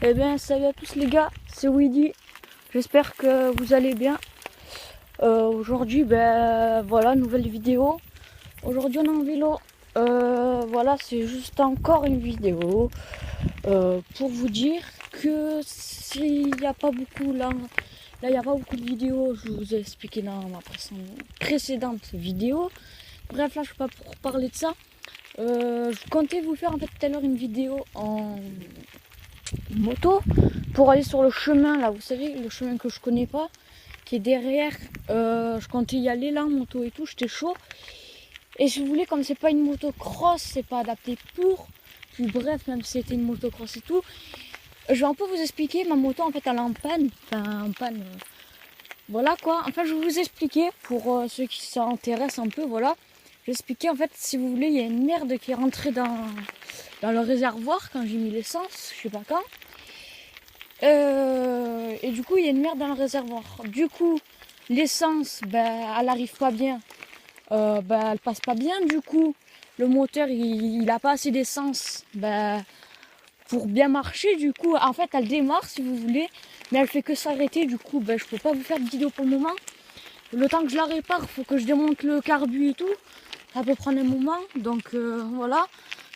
Eh bien, salut à tous les gars, c'est Weedy. J'espère que vous allez bien. Aujourd'hui, ben voilà, nouvelle vidéo. Aujourd'hui, on est en vélo. Voilà, c'est juste encore une vidéo pour vous dire que s'il n'y a pas beaucoup là, il n'y a pas beaucoup de vidéos. Je vous ai expliqué dans ma précédente vidéo. Bref, là, je ne suis pas pour parler de ça. Je comptais vous faire en fait tout à l'heure une vidéo en moto pour aller sur le chemin là, vous savez, le chemin que je connais pas, qui est derrière. Je comptais y aller là en moto et tout, j'étais chaud. Et je voulais, comme c'est pas une moto cross, c'est pas adapté pour. Puis bref, même si c'était une moto cross et tout, je vais un peu vous expliquer. Ma moto en fait elle est en panne. Enfin en panne. Voilà quoi. Enfin je vais vous expliquer pour ceux qui s'intéressent un peu, voilà. Je vais expliquer en fait, si vous voulez, il y a une merde qui est rentrée dans le réservoir quand j'ai mis l'essence, je sais pas quand. Et du coup, il y a une merde dans le réservoir. Du coup, l'essence, elle arrive pas bien. Elle passe pas bien. Du coup, le moteur, il a pas assez d'essence pour bien marcher. Du coup, en fait, elle démarre si vous voulez, mais elle fait que s'arrêter. Du coup, je peux pas vous faire de vidéo pour le moment. Le temps que je la répare, faut que je démonte le carbu et tout. Ça peut prendre un moment. Donc voilà.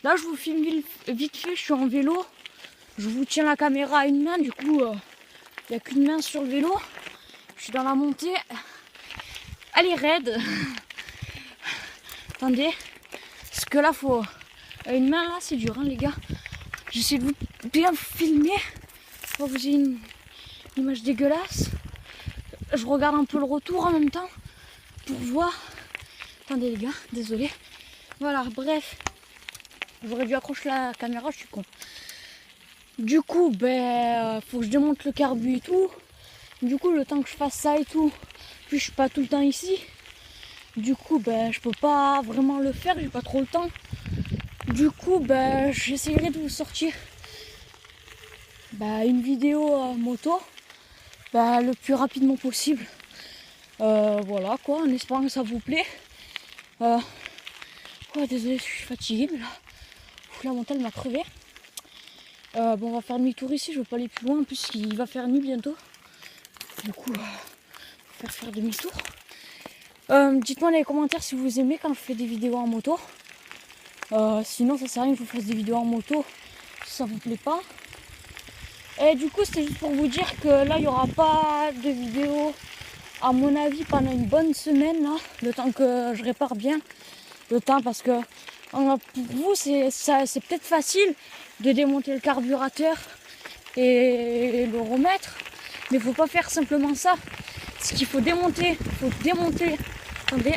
Là, je vous filme vite fait. Je suis en vélo. Je vous tiens la caméra à une main. Du coup, il n'y a qu'une main sur le vélo. Je suis dans la montée. Elle est raide. Attendez. Parce que là, faut. Une main là, c'est dur, hein, les gars. J'essaie de vous bien filmer. Pour que vous ayez une image dégueulasse. Je regarde un peu le retour en même temps. Pour voir. Attendez, les gars, désolé. Voilà, bref. J'aurais dû accrocher la caméra, je suis con. Du coup, faut que je démonte le carbu et tout. Du coup, le temps que je fasse ça et tout, puis je suis pas tout le temps ici. Du coup, je peux pas vraiment le faire, j'ai pas trop le temps. Du coup, j'essaierai de vous sortir une vidéo moto le plus rapidement possible. Voilà quoi, en espérant que ça vous plaît. Désolé, je suis fatiguée, mais là, la montagne m'a crevé. On va faire demi-tour ici, je veux pas aller plus loin, en plus il va faire nuit bientôt. Du coup, on va faire demi-tour. Dites-moi dans les commentaires si vous aimez quand je fais des vidéos en moto. Sinon ça sert à rien que je vous fasse des vidéos en moto si ça vous plaît pas. Et du coup c'était juste pour vous dire que là il n'y aura pas de vidéo à mon avis pendant une bonne semaine là, le temps que je répare bien. Le temps parce que pour vous c'est peut-être facile de démonter le carburateur et le remettre. Mais il faut pas faire simplement ça. Ce qu'il faut démonter, attendez,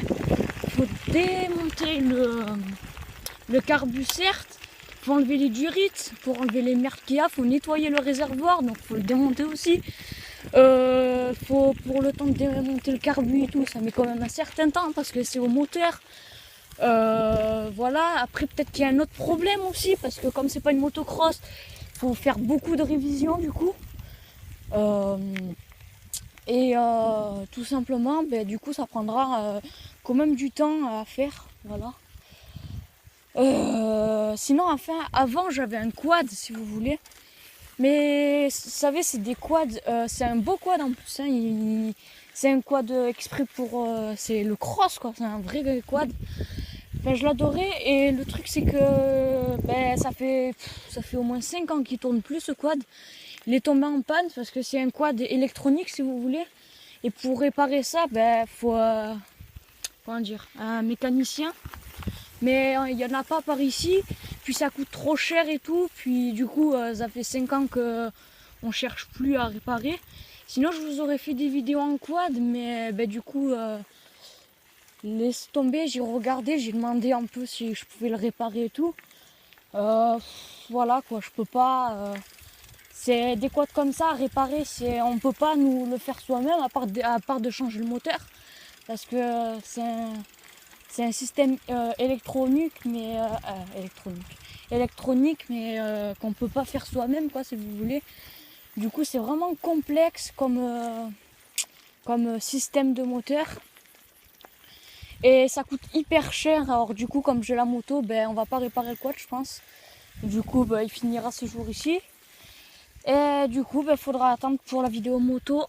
faut démonter le carbu certes, faut enlever les durites, pour enlever les merdes qu'il y a, faut nettoyer le réservoir, donc faut le démonter aussi. Pour le temps de démonter le carbu et tout, ça met quand même un certain temps parce que c'est au moteur. Voilà, après peut-être qu'il y a un autre problème aussi, parce que comme c'est pas une motocross, il faut faire beaucoup de révisions du coup. Tout simplement, du coup, ça prendra quand même du temps à faire. Voilà. Sinon, enfin, avant, j'avais un quad, si vous voulez. Mais, vous savez, c'est des quads. C'est un beau quad en plus. Hein, c'est un quad exprès pour... c'est le cross, quoi. C'est un vrai quad. Je l'adorais. Et le truc, c'est que ça fait au moins 5 ans qu'il tourne plus, ce quad. Il est tombé en panne parce que c'est un quad électronique si vous voulez. Et pour réparer ça, faut un mécanicien. Mais il n'y en a pas par ici. Puis ça coûte trop cher et tout. Puis du coup, ça fait 5 ans qu'on cherche plus à réparer. Sinon, je vous aurais fait des vidéos en quad. Mais du coup, laisse tomber. J'ai regardé, j'ai demandé un peu si je pouvais le réparer et tout. Voilà quoi, je peux pas... c'est des quads comme ça à réparer, on ne peut pas nous le faire soi-même à part de changer le moteur. Parce que c'est un système électronique, mais qu'on ne peut pas faire soi-même, quoi, si vous voulez. Du coup, c'est vraiment complexe comme système de moteur. Et ça coûte hyper cher. Alors du coup, comme j'ai la moto, on va pas réparer le quad, je pense. Du coup, il finira ce jour ici. Et du coup, il faudra attendre pour la vidéo moto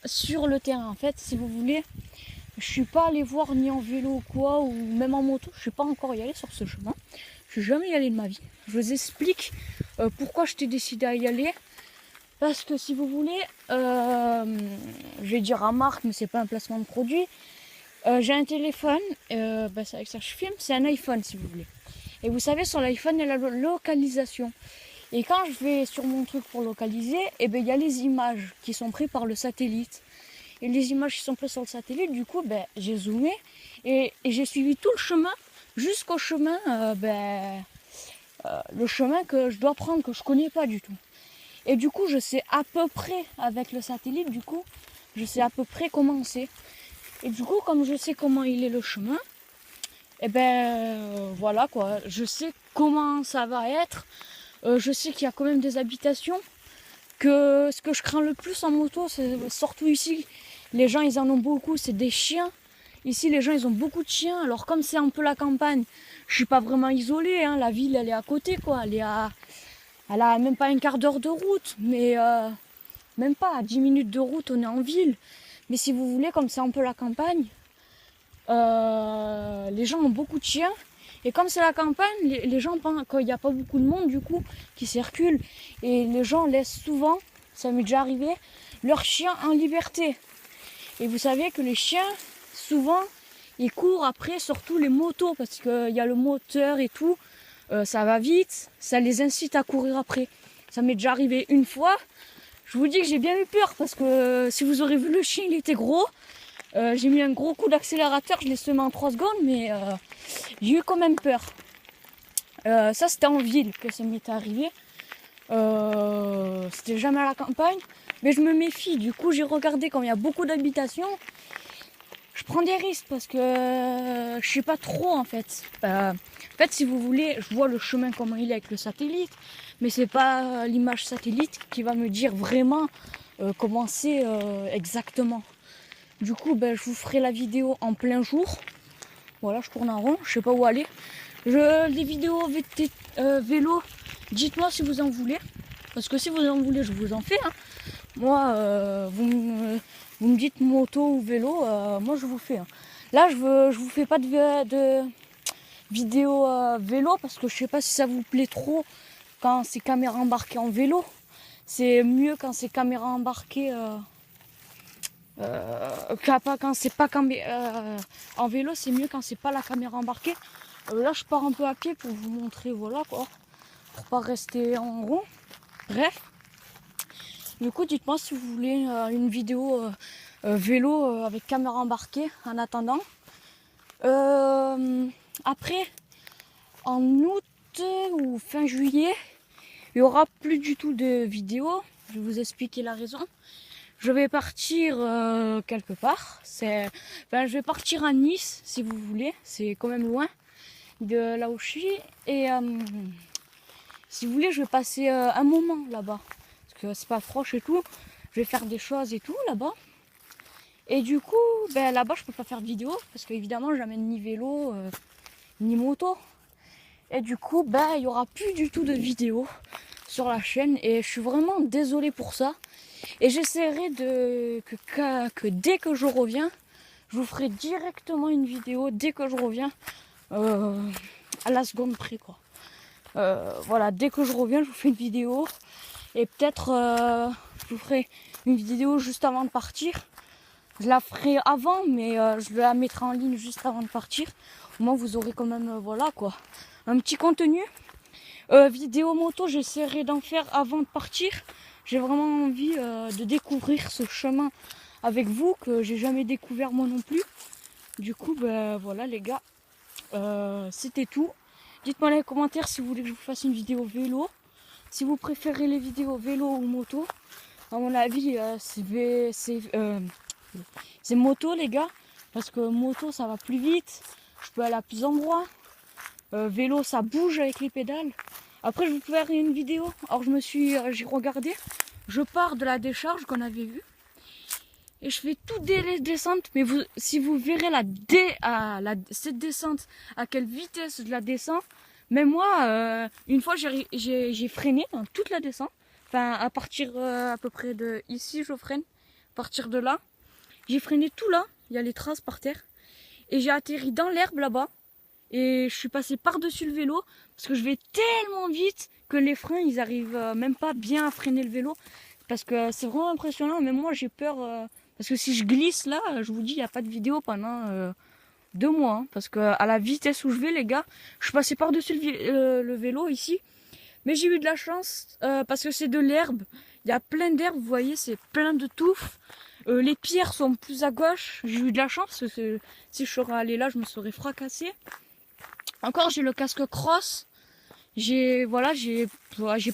sur le terrain. En fait, si vous voulez, je suis pas allé voir ni en vélo ou quoi, ou même en moto. Je suis pas encore y allé sur ce chemin. Je suis jamais y allé de ma vie. Je vous explique pourquoi je t'ai décidé à y aller. Parce que si vous voulez, je vais dire à marque, mais c'est pas un placement de produit. J'ai un téléphone, c'est avec ça que je filme, c'est un iPhone si vous voulez. Et vous savez, sur l'iPhone, il y a la localisation. Et quand je vais sur mon truc pour localiser, il y a les images qui sont prises par le satellite. Et les images qui sont prises sur le satellite, du coup, j'ai zoomé et j'ai suivi tout le chemin jusqu'au chemin, le chemin que je dois prendre, que je connais pas du tout. Et du coup, je sais à peu près, avec le satellite, du coup, je sais à peu près comment c'est. Et du coup, comme je sais comment il est le chemin, voilà quoi, je sais comment ça va être. Je sais qu'il y a quand même des habitations. Que ce que je crains le plus en moto, c'est surtout ici, les gens ils en ont beaucoup, c'est des chiens. Ici, les gens ils ont beaucoup de chiens. Alors comme c'est un peu la campagne, je suis pas vraiment isolée, hein. La ville elle est à côté quoi, elle a même pas un quart d'heure de route, mais même pas à 10 minutes de route on est en ville. Mais si vous voulez, comme c'est un peu la campagne, les gens ont beaucoup de chiens. Et comme c'est la campagne, les gens pensent qu'il n'y a pas beaucoup de monde du coup qui circule. Et les gens laissent souvent, ça m'est déjà arrivé, leurs chiens en liberté. Et vous savez que les chiens, souvent, ils courent après surtout les motos parce qu'il y a le moteur et tout. Ça va vite, ça les incite à courir après. Ça m'est déjà arrivé une fois. Je vous dis que j'ai bien eu peur parce que si vous aurez vu le chien, il était gros. J'ai mis un gros coup d'accélérateur, je l'ai semé en 3 secondes, mais j'ai eu quand même peur. Ça c'était en ville que ça m'est arrivé. C'était jamais à la campagne, mais je me méfie. Du coup j'ai regardé quand il y a beaucoup d'habitations. Je prends des risques parce que je sais pas trop en fait. En fait, si vous voulez, je vois le chemin comment il est avec le satellite, mais c'est pas l'image satellite qui va me dire vraiment comment c'est exactement. Du coup, je vous ferai la vidéo en plein jour. Voilà, je tourne en rond, je sais pas où aller. Les vidéos vélo, dites-moi si vous en voulez. Parce que si vous en voulez, je vous en fais. Hein. Moi, vous me dites moto ou vélo, moi je vous fais. Hein. Là, je vous fais pas de vidéo vélo parce que je sais pas si ça vous plaît trop quand c'est caméra embarquée en vélo. C'est mieux quand c'est caméra embarquée quand c'est pas en vélo, c'est mieux quand c'est pas la caméra embarquée. Là, je pars un peu à pied pour vous montrer, voilà quoi, pour pas rester en rond. Bref. Du coup, dites-moi si vous voulez une vidéo vélo avec caméra embarquée en attendant. Après, en août ou fin juillet, il n'y aura plus du tout de vidéos. Je vais vous expliquer la raison. Je vais partir quelque part. Je vais partir à Nice, si vous voulez. C'est quand même loin de là où je suis. Et si vous voulez, je vais passer un moment là-bas. Parce que c'est pas proche et tout. Je vais faire des choses et tout là-bas. Et du coup, là-bas, je peux pas faire de vidéo. Parce qu'évidemment, j'amène ni vélo, ni moto. Et du coup, il y aura plus du tout de vidéos sur la chaîne. Et je suis vraiment désolée pour ça. Et j'essaierai que dès que je reviens, je vous ferai directement une vidéo dès que je reviens, à la seconde près quoi. Voilà, dès que je reviens, je vous fais une vidéo et peut-être je vous ferai une vidéo juste avant de partir. Je la ferai avant, mais je la mettrai en ligne juste avant de partir. Au moins, vous aurez quand même, voilà quoi, un petit contenu. Vidéo moto, j'essaierai d'en faire avant de partir. J'ai vraiment envie de découvrir ce chemin avec vous que j'ai jamais découvert moi non plus. Du coup, voilà les gars, c'était tout. Dites-moi dans les commentaires si vous voulez que je vous fasse une vidéo vélo. Si vous préférez les vidéos vélo ou moto. À mon avis, c'est moto les gars. Parce que moto, ça va plus vite. Je peux aller à plus d'endroits. Vélo, ça bouge avec les pédales. Après, je vais vous faire une vidéo. Alors, j'ai regardé. Je pars de la décharge qu'on avait vue. Et je fais toutes les descentes. Mais si vous verrez cette descente, à quelle vitesse je la descends. Même moi, une fois, j'ai freiné dans toute la descente. Enfin, à partir à peu près de ici, je freine. À partir de là, j'ai freiné tout là. Il y a les traces par terre. Et j'ai atterri dans l'herbe là-bas. Et je suis passé par-dessus le vélo parce que je vais tellement vite que les freins, ils arrivent même pas bien à freiner le vélo. Parce que c'est vraiment impressionnant. Même moi, j'ai peur. Parce que si je glisse là, je vous dis, il n'y a pas de vidéo pendant 2 mois. Hein, parce que à la vitesse où je vais, les gars, je suis passé par-dessus le vélo ici. Mais j'ai eu de la chance parce que c'est de l'herbe. Il y a plein d'herbe, vous voyez, c'est plein de touffes. Les pierres sont plus à gauche. J'ai eu de la chance parce que si je serais allé là, je me serais fracassé. Encore, j'ai le casque cross. J'ai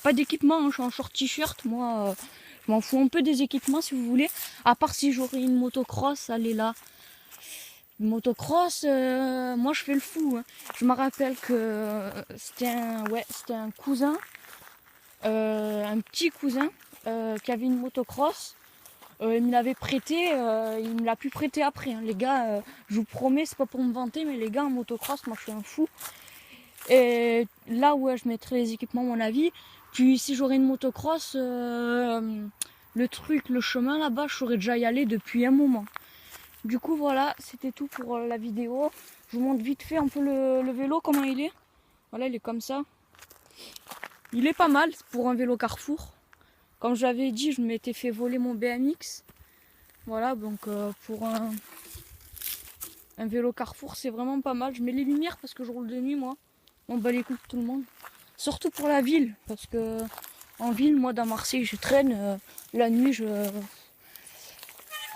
pas d'équipement. Hein, je suis en short t-shirt. Moi, je m'en fous un peu des équipements si vous voulez. À part si j'aurais une motocross, allez là. Une motocross, moi je fais le fou. Hein. Je me rappelle que c'était un cousin. Un petit cousin qui avait une motocross. Il me l'avait prêté, il me l'a pu prêter après. Hein. Les gars, je vous promets, c'est pas pour me vanter, mais les gars en motocross, moi je suis un fou. Et là, ouais, je mettrai les équipements à mon avis. Puis si j'aurais une motocross, le chemin là-bas, je saurais déjà y aller depuis un moment. Du coup, voilà, c'était tout pour la vidéo. Je vous montre vite fait un peu le vélo, comment il est. Voilà, il est comme ça. Il est pas mal pour un vélo Carrefour. Comme j'avais dit, je m'étais fait voler mon BMX. Voilà, donc pour un vélo Carrefour, c'est vraiment pas mal. Je mets les lumières parce que je roule de nuit, moi. On bat les couilles de tout le monde. Surtout pour la ville, parce que en ville, moi, dans Marseille, je traîne. La nuit, vous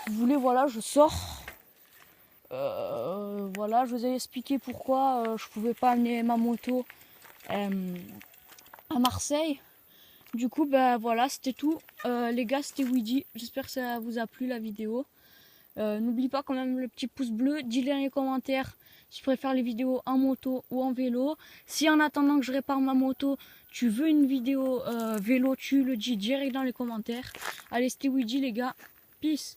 voulez, voilà, je sors. Voilà, je vous ai expliqué pourquoi je pouvais pas amener ma moto à Marseille. Du coup, ben voilà, c'était tout. Les gars, c'était Weedy. J'espère que ça vous a plu la vidéo. N'oublie pas quand même le petit pouce bleu. Dis-le dans les commentaires si tu préfères les vidéos en moto ou en vélo. Si en attendant que je répare ma moto, tu veux une vidéo vélo, tu le dis direct dans les commentaires. Allez, c'était Weedy les gars. Peace.